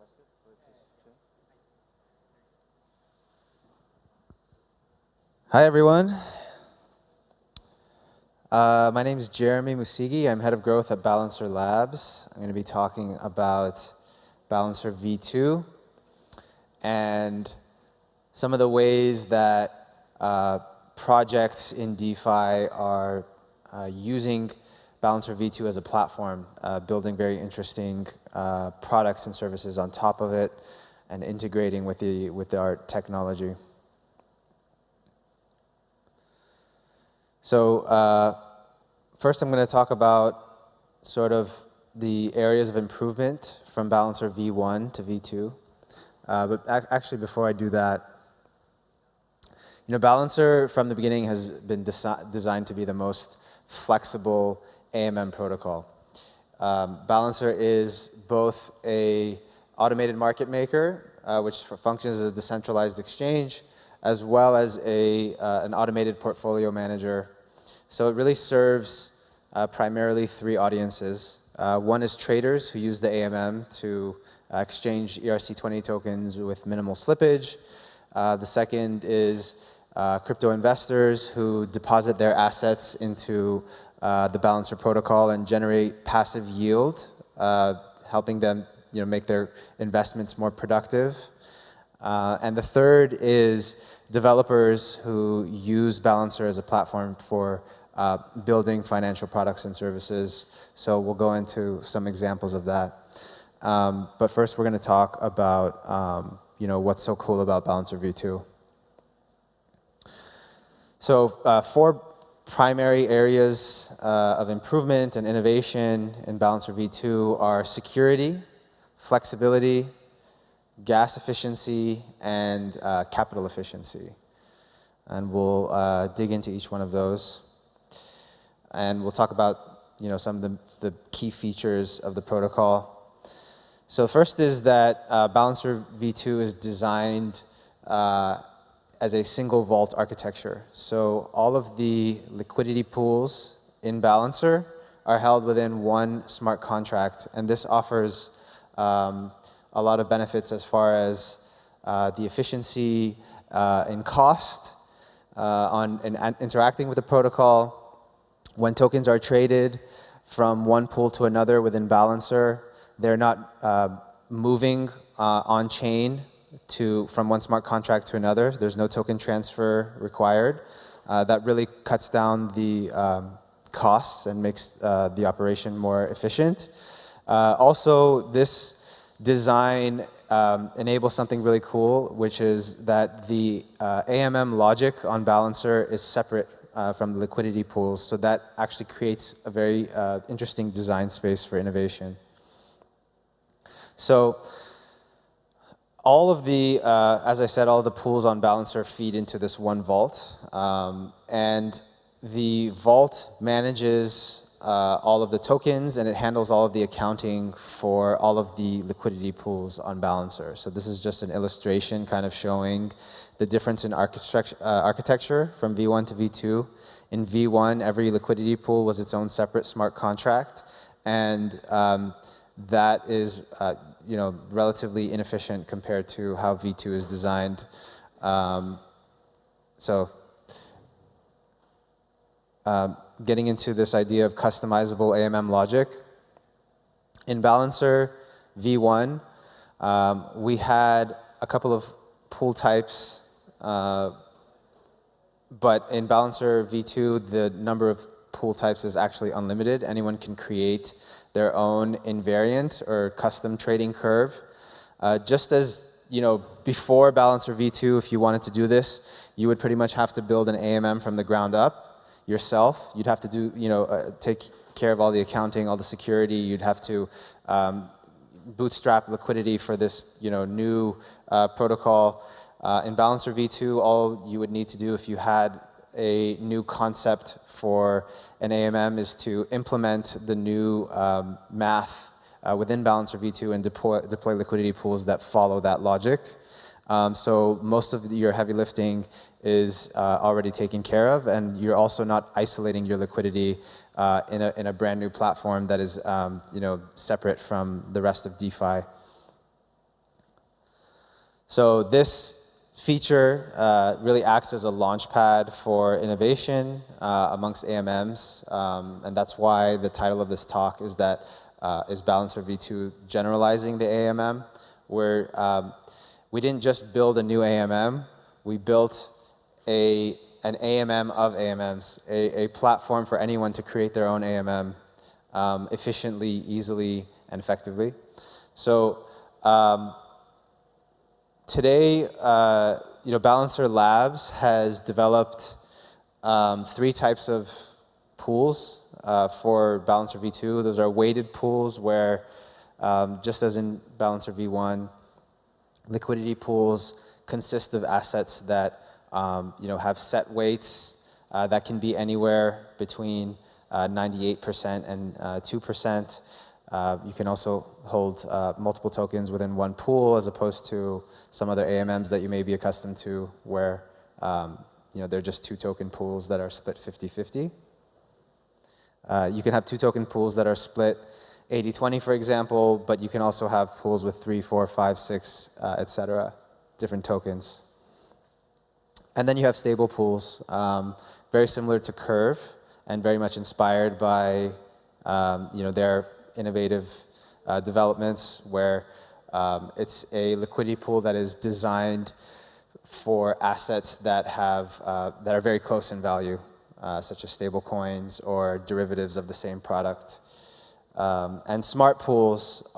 press it for it to show? Hi, everyone. My name is Jeremy Musighi. I'm head of growth at Balancer Labs. I'm going to be talking about Balancer V2 and some of the ways that projects in DeFi are using Balancer V2 as a platform, building very interesting products and services on top of it, and integrating with our technology. So first, I'm going to talk about sort of the areas of improvement from Balancer V1 to V2. But actually, before I do that, Balancer from the beginning has been designed to be the most flexible AMM protocol. Balancer is both a automated market maker, which functions as a decentralized exchange, as well as an automated portfolio manager. So it really serves primarily three audiences. One is traders who use the AMM to exchange ERC20 tokens with minimal slippage. The second is crypto investors who deposit their assets into the Balancer protocol and generate passive yield, helping them make their investments more productive. And the third is developers who use Balancer as a platform for building financial products and services. So we'll go into some examples of that. But first, we're going to talk about what's so cool about Balancer V2. So four primary areas of improvement and innovation in Balancer V2 are security, flexibility, gas efficiency, and capital efficiency. And we'll dig into each one of those. And we'll talk about some of the key features of the protocol. So first is that Balancer V2 is designed as a single vault architecture. So all of the liquidity pools in Balancer are held within one smart contract. And this offers a lot of benefits as far as the efficiency and cost in interacting with the protocol. When tokens are traded from one pool to another within Balancer, they're not moving on-chain from one smart contract to another. There's no token transfer required. That really cuts down the costs and makes the operation more efficient. Also, this design enables something really cool, which is that the AMM logic on Balancer is separate from the liquidity pools. So that actually creates a very interesting design space for innovation. So all of the, as I said, all the pools on Balancer feed into this one vault. And the vault manages all of the tokens, and it handles all of the accounting for all of the liquidity pools on Balancer. So this is just an illustration kind of showing the difference in architecture from V1 to V2. In V1, every liquidity pool was its own separate smart contract, and that is relatively inefficient compared to how V2 is designed. Getting into this idea of customizable AMM logic. In Balancer V1, we had a couple of pool types, but in Balancer V2, the number of pool types is actually unlimited. Anyone can create their own invariant or custom trading curve. Just as before Balancer V2, if you wanted to do this, you would pretty much have to build an AMM from the ground up yourself. You'd have to do, take care of all the accounting, all the security. You'd have to bootstrap liquidity for this, new protocol. In Balancer V2, all you would need to do if you had a new concept for an AMM is to implement the new math within Balancer V2 and deploy liquidity pools that follow that logic. So most of your heavy lifting is already taken care of, and you're also not isolating your liquidity in a brand new platform that is separate from the rest of DeFi. So this feature really acts as a launchpad for innovation amongst AMMs, and that's why the title of this talk is Balancer V2 Generalizing the AMM, where we didn't just build a new AMM, we built an AMM of AMMs, a platform for anyone to create their own AMM efficiently, easily, and effectively. So today, Balancer Labs has developed 3 types of pools for Balancer V2. Those are weighted pools where, just as in Balancer V1, liquidity pools consist of assets that have set weights that can be anywhere between 98% and 2%. You can also hold multiple tokens within one pool, as opposed to some other AMMs that you may be accustomed to, where they're just 2 token pools that are split 50-50. You can have 2 token pools that are split 80-20, for example, but you can also have pools with 3, 4, 5, 6, etc., different tokens. And then you have stable pools, very similar to Curve, and very much inspired by their innovative developments, where it's a liquidity pool that is designed for assets that are very close in value, such as stable coins or derivatives of the same product. And smart pools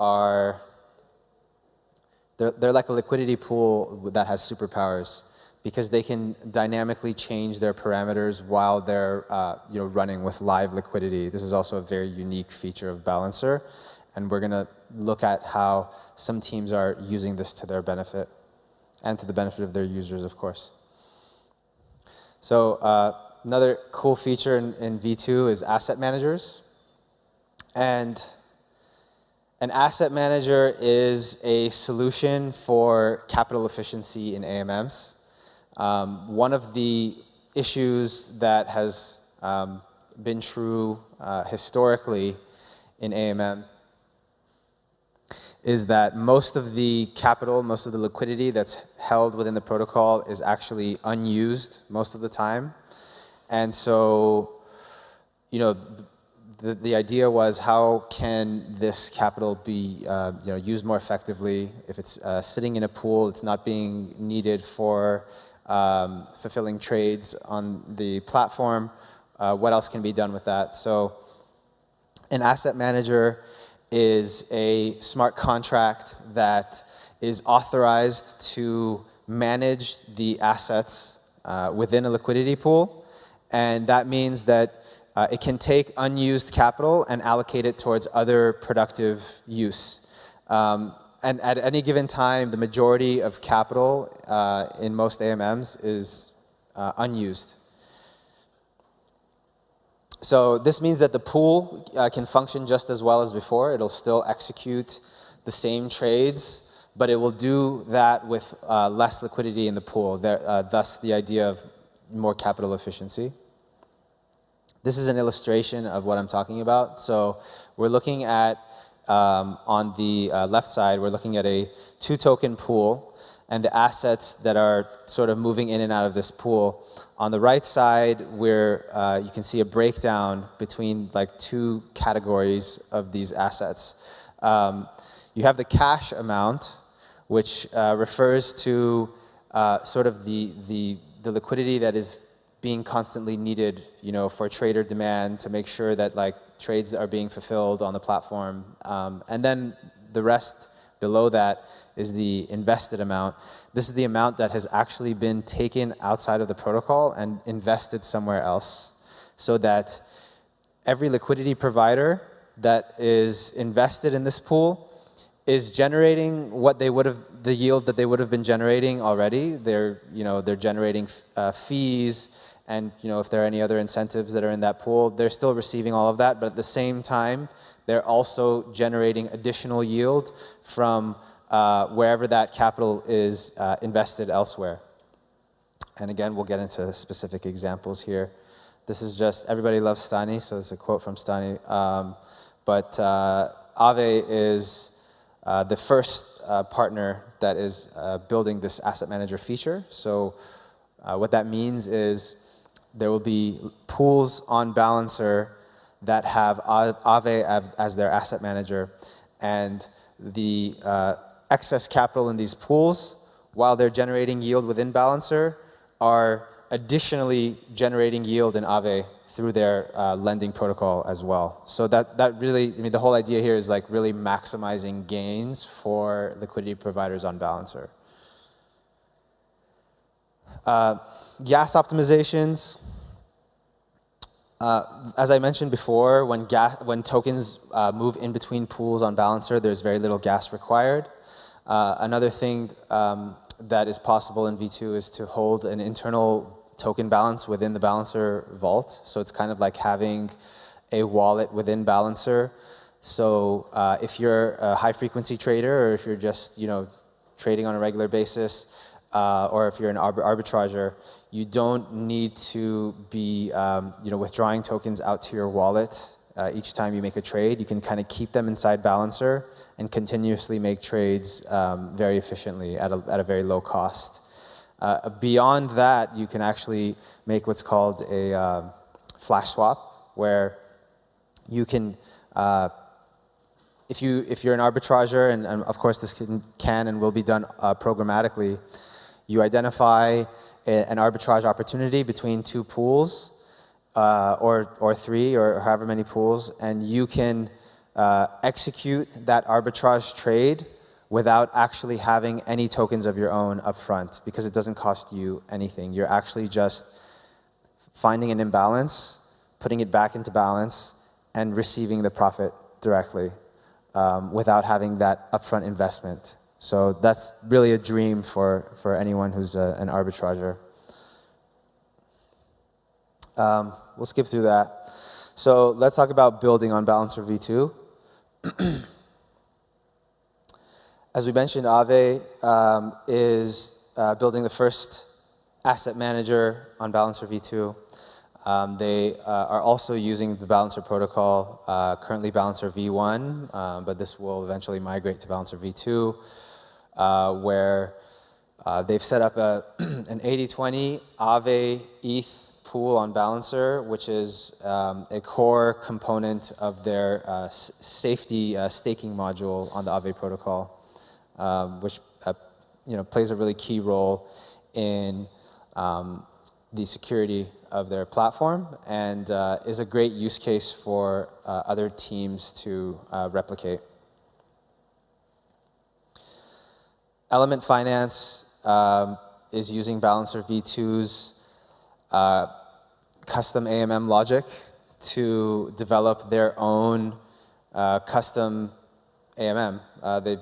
they're like a liquidity pool that has superpowers, because they can dynamically change their parameters while they're running with live liquidity. This is also a very unique feature of Balancer, and we're going to look at how some teams are using this to their benefit, and to the benefit of their users, of course. So another cool feature in V2 is asset managers. And an asset manager is a solution for capital efficiency in AMMs. One of the issues that has been true historically in AMM is that most of the capital, most of the liquidity that's held within the protocol is actually unused most of the time. And so, the idea was, how can this capital be used more effectively? If it's sitting in a pool, it's not being needed for fulfilling trades on the platform. What else can be done with that? So an asset manager is a smart contract that is authorized to manage the assets within a liquidity pool. And that means that it can take unused capital and allocate it towards other productive use. And at any given time, the majority of capital in most AMMs is unused. So this means that the pool can function just as well as before. It'll still execute the same trades, but it will do that with less liquidity in the pool, thus the idea of more capital efficiency. This is an illustration of what I'm talking about. So we're looking at, on the left side, we're looking at a 2-token pool and the assets that are sort of moving in and out of this pool. On the right side, you can see a breakdown between like 2 categories of these assets. You have the cash amount, which refers to sort of the liquidity that is being constantly needed, for trader demand to make sure that like trades are being fulfilled on the platform. And then the rest below that is the invested amount. This is the amount that has actually been taken outside of the protocol and invested somewhere else, so that every liquidity provider that is invested in this pool is generating the yield that they would have been generating already. They're generating fees, and if there are any other incentives that are in that pool, they're still receiving all of that. But at the same time, they're also generating additional yield from wherever that capital is invested elsewhere. And again, we'll get into specific examples here. This is just, everybody loves Stani, so it's a quote from Stani. But Aave is the first partner that is building this asset manager feature. So what that means is there will be pools on Balancer that have Aave as their asset manager, and the excess capital in these pools, while they're generating yield within Balancer, are additionally generating yield in Aave through their lending protocol as well. So that really, I mean, the whole idea here is like really maximizing gains for liquidity providers on Balancer. Gas optimizations. As I mentioned before, when tokens move in between pools on Balancer, there's very little gas required. Another thing that is possible in V2 is to hold an internal token balance within the Balancer vault. So it's kind of like having a wallet within Balancer. So if you're a high-frequency trader, or if you're just trading on a regular basis, or if you're an arbitrager, you don't need to be withdrawing tokens out to your wallet each time you make a trade. You can kind of keep them inside Balancer and continuously make trades very efficiently at a very low cost. Beyond that, you can actually make what's called a flash swap, where you can, if you're an arbitrager, and of course this can and will be done programmatically, you identify an arbitrage opportunity between two pools, or three, or however many pools, and you can execute that arbitrage trade without actually having any tokens of your own up front, because it doesn't cost you anything. You're actually just finding an imbalance, putting it back into balance, and receiving the profit directly without having that upfront investment. So that's really a dream for anyone who's an arbitrager. We'll skip through that. So let's talk about building on Balancer V2. As we mentioned, Aave is building the first asset manager on Balancer V2. They are also using the Balancer protocol, currently Balancer V1, but this will eventually migrate to Balancer V2, where they've set up an 80-20 Aave ETH pool on Balancer, which is a core component of their safety staking module on the Aave protocol, which plays a really key role in the security of their platform, and is a great use case for other teams to replicate. Element Finance is using Balancer V2's custom AMM logic to develop their own custom AMM.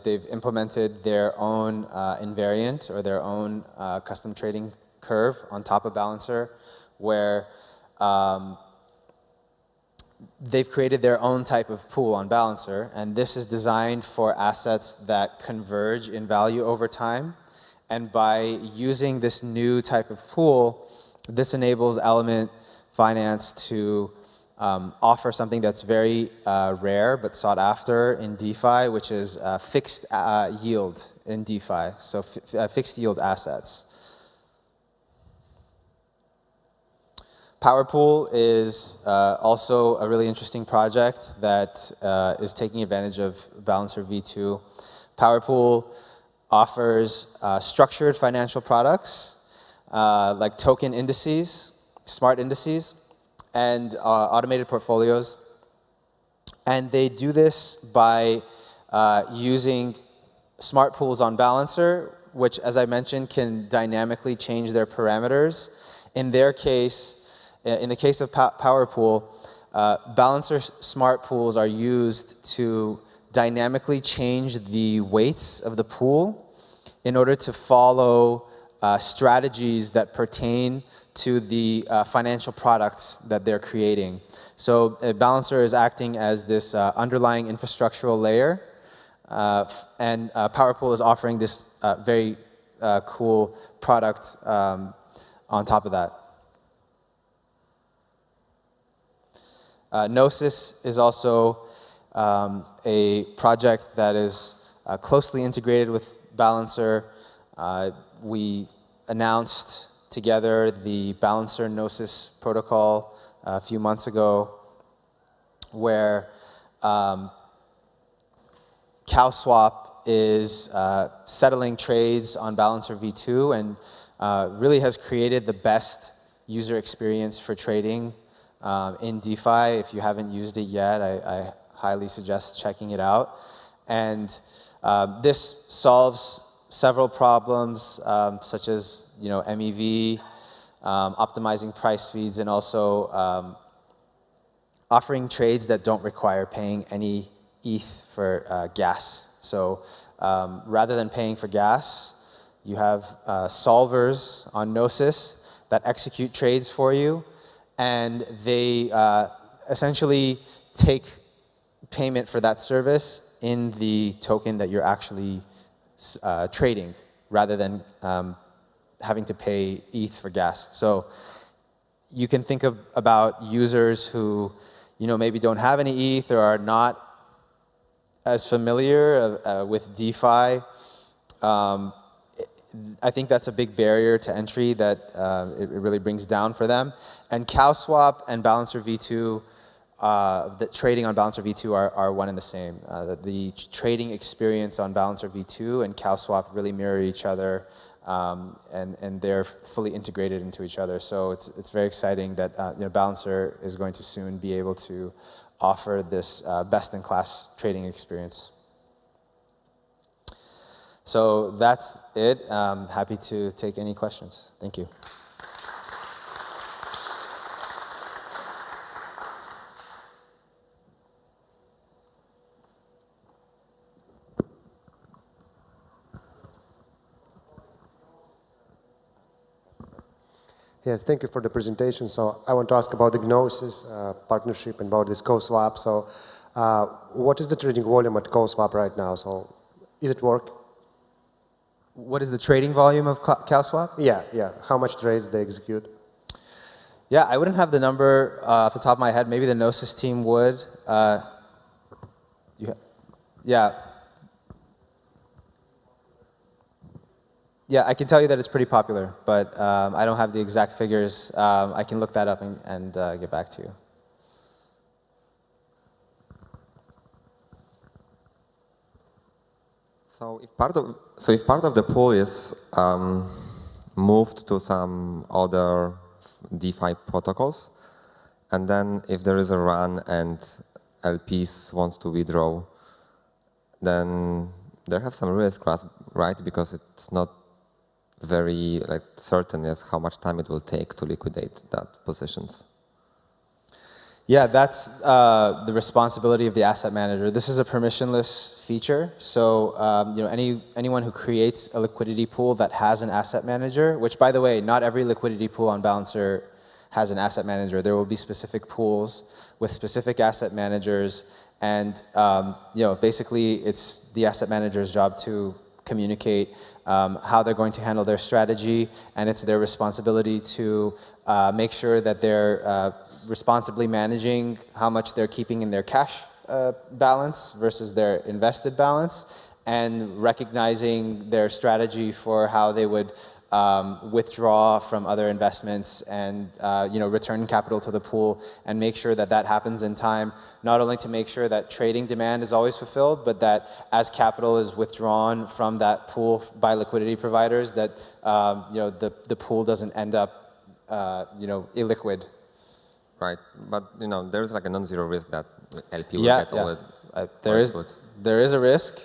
They've implemented their own invariant, or their own custom trading curve on top of Balancer, where they've created their own type of pool on Balancer, and this is designed for assets that converge in value over time. And by using this new type of pool, this enables Element Finance to offer something that's very rare but sought after in DeFi, which is fixed yield in DeFi, so fixed yield assets. PowerPool is also a really interesting project that is taking advantage of Balancer V2. PowerPool offers structured financial products like token indices, smart indices, and automated portfolios. And they do this by using smart pools on Balancer, which, as I mentioned, can dynamically change their parameters. In their case, in the case of PowerPool, Balancer smart pools are used to dynamically change the weights of the pool in order to follow strategies that pertain to the financial products that they're creating. So Balancer is acting as this underlying infrastructural layer, and PowerPool is offering this very cool product on top of that. Gnosis is also a project that is closely integrated with Balancer. We announced together the Balancer Gnosis protocol a few months ago, where CowSwap is settling trades on Balancer v2 and really has created the best user experience for trading in DeFi. If you haven't used it yet, I highly suggest checking it out. And this solves several problems, such as MEV, optimizing price feeds, and also offering trades that don't require paying any ETH for gas. So rather than paying for gas, you have solvers on Gnosis that execute trades for you, and they essentially take payment for that service in the token that you're actually trading, rather than having to pay ETH for gas. So you can think about users who maybe don't have any ETH or are not as familiar with DeFi. I think that's a big barrier to entry that it really brings down for them. And CowSwap and Balancer v2, the trading on Balancer v2 are one and the same. The trading experience on Balancer v2 and CowSwap really mirror each other, and they're fully integrated into each other. So it's very exciting that Balancer is going to soon be able to offer this best-in-class trading experience. So that's it. Happy to take any questions. Thank you. Yeah, thank you for the presentation. So I want to ask about the Gnosis partnership and about this CoSwap. So what is the trading volume at CoSwap right now? So is it work? What is the trading volume of CowSwap? Yeah. How much trades they execute? Yeah, I wouldn't have the number off the top of my head. Maybe the Gnosis team would. Yeah. Yeah, I can tell you that it's pretty popular, but I don't have the exact figures. I can look that up and get back to you. So if part of the pool is moved to some other DeFi protocols, and then if there is a run and LPs wants to withdraw, then there have some risk, right? Because it's not very certain as how much time it will take to liquidate that positions. Yeah, that's the responsibility of the asset manager. This is a permissionless feature, so anyone who creates a liquidity pool that has an asset manager, which by the way, not every liquidity pool on Balancer has an asset manager. There will be specific pools with specific asset managers, and basically it's the asset manager's job to communicate how they're going to handle their strategy, and it's their responsibility to make sure that they're responsibly managing how much they're keeping in their cash balance versus their invested balance, and recognizing their strategy for how they would withdraw from other investments and return capital to the pool, and make sure that that happens in time, not only to make sure that trading demand is always fulfilled, but that as capital is withdrawn from that pool by liquidity providers, that the pool doesn't end up illiquid. Right, but there's a non-zero risk that LP will get all it. There is a risk,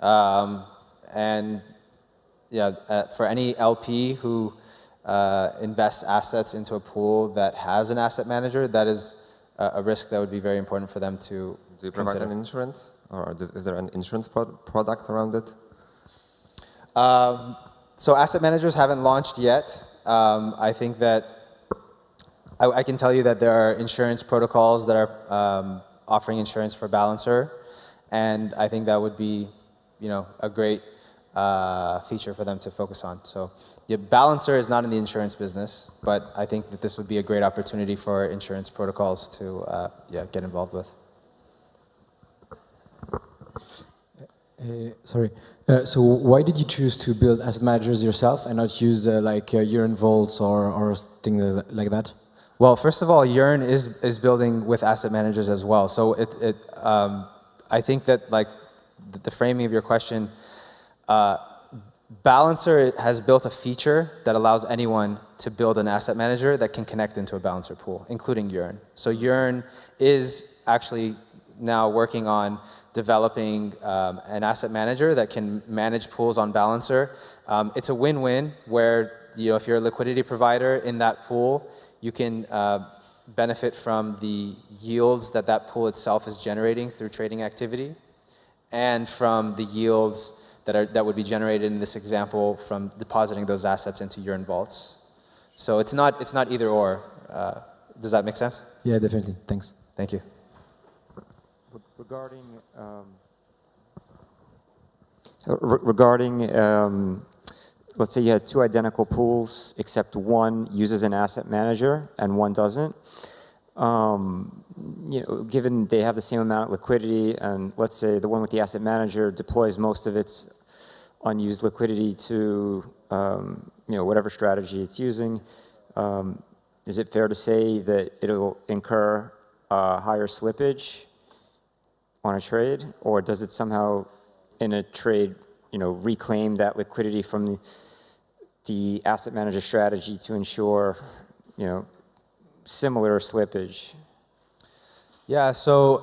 and for any LP who invests assets into a pool that has an asset manager, that is a risk that would be very important for them to Do you provide an insurance, or is there an insurance product around it? So asset managers haven't launched yet. I think that I can tell you that there are insurance protocols that are offering insurance for Balancer, and I think that would be, a great feature for them to focus on. So, Balancer is not in the insurance business, but I think that this would be a great opportunity for insurance protocols to get involved with. Sorry. So why did you choose to build asset managers yourself and not use like Yearn vaults or things like that? Well, first of all, Yearn is building with asset managers as well. So I think that like the framing of your question, Balancer has built a feature that allows anyone to build an asset manager that can connect into a Balancer pool, including Yearn. So Yearn is actually now working on developing an asset manager that can manage pools on Balancer. It's a win-win where if you're a liquidity provider in that pool, you can benefit from the yields that that pool itself is generating through trading activity, and from the yields that would be generated in this example from depositing those assets into Yearn vaults. So it's not either or. Does that make sense? Yeah, definitely. Thanks. Thank you. Regarding, let's say you had two identical pools, except one uses an asset manager and one doesn't. Given they have the same amount of liquidity, and let's say the one with the asset manager deploys most of its unused liquidity to whatever strategy it's using, is it fair to say that it'll incur higher slippage on a trade, or does it somehow in a trade reclaim that liquidity from the asset manager strategy to ensure similar slippage? Yeah, so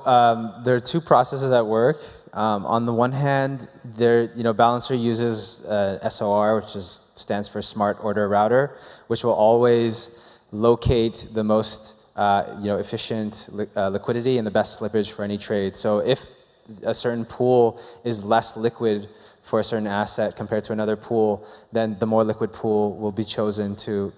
there are two processes at work. On the one hand, Balancer uses SOR, which stands for Smart Order Router, which will always locate the most efficient liquidity and the best slippage for any trade. So if a certain pool is less liquid for a certain asset compared to another pool, then the more liquid pool will be chosen to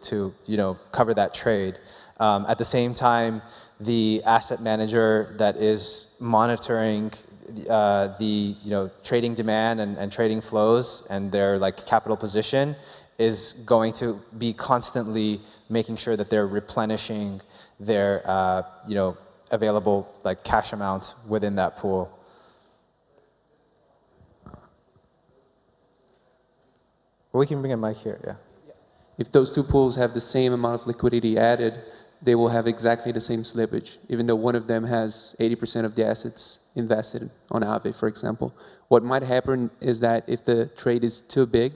cover that trade. At the same time, the asset manager that is monitoring the trading demand and trading flows and their capital position is going to be constantly making sure that they're replenishing their available cash amount within that pool. Well, we can bring a mic here, yeah. If those two pools have the same amount of liquidity added, they will have exactly the same slippage, even though one of them has 80% of the assets invested on Aave, for example. What might happen is that if the trade is too big,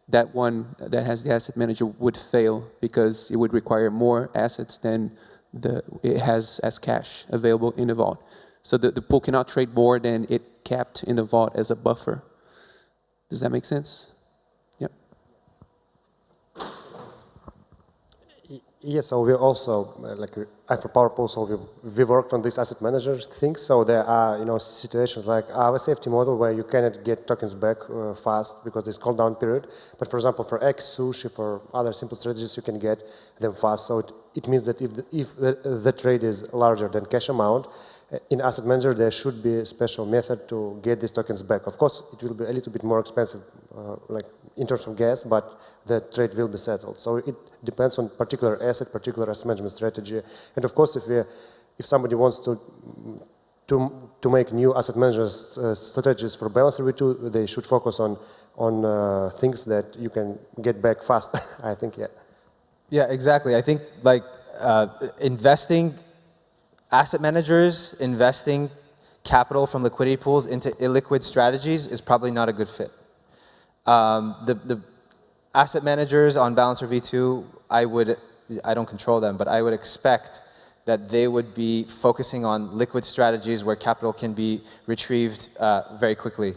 that one that has the asset manager would fail because it would require more assets than it has as cash available in the vault. So the pool cannot trade more than it capped in the vault as a buffer. Does that make sense? Yes, so we also, for Power Pool, so we worked on this asset manager thing. So there are, situations like our safety model where you cannot get tokens back fast because there's call down period. But for example, for X, Sushi, for other simple strategies, you can get them fast. So it means that if the trade is larger than cash amount, in asset manager, there should be a special method to get these tokens back. Of course, it will be a little bit more expensive, in terms of gas, but the trade will be settled. So it depends on particular asset management strategy. And of course, if somebody wants to make new asset management strategies for Balancer V2, they should focus on things that you can get back fast. I think, yeah. Yeah, exactly. I think asset managers investing capital from liquidity pools into illiquid strategies is probably not a good fit. The asset managers on Balancer V2, I don't control them, but I would expect that they would be focusing on liquid strategies where capital can be retrieved very quickly.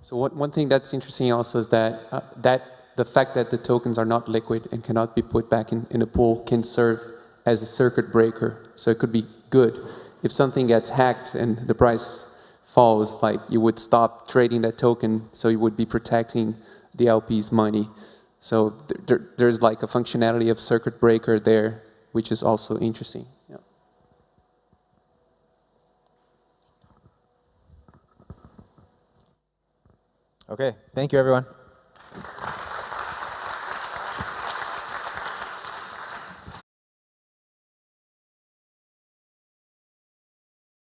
So one thing that's interesting also is that the fact that the tokens are not liquid and cannot be put back in a pool can serve as a circuit breaker. So it could be good. If something gets hacked and the price falls, you would stop trading that token, so you would be protecting the LP's money. So there's a functionality of circuit breaker there, which is also interesting. Yeah. Okay, thank you everyone.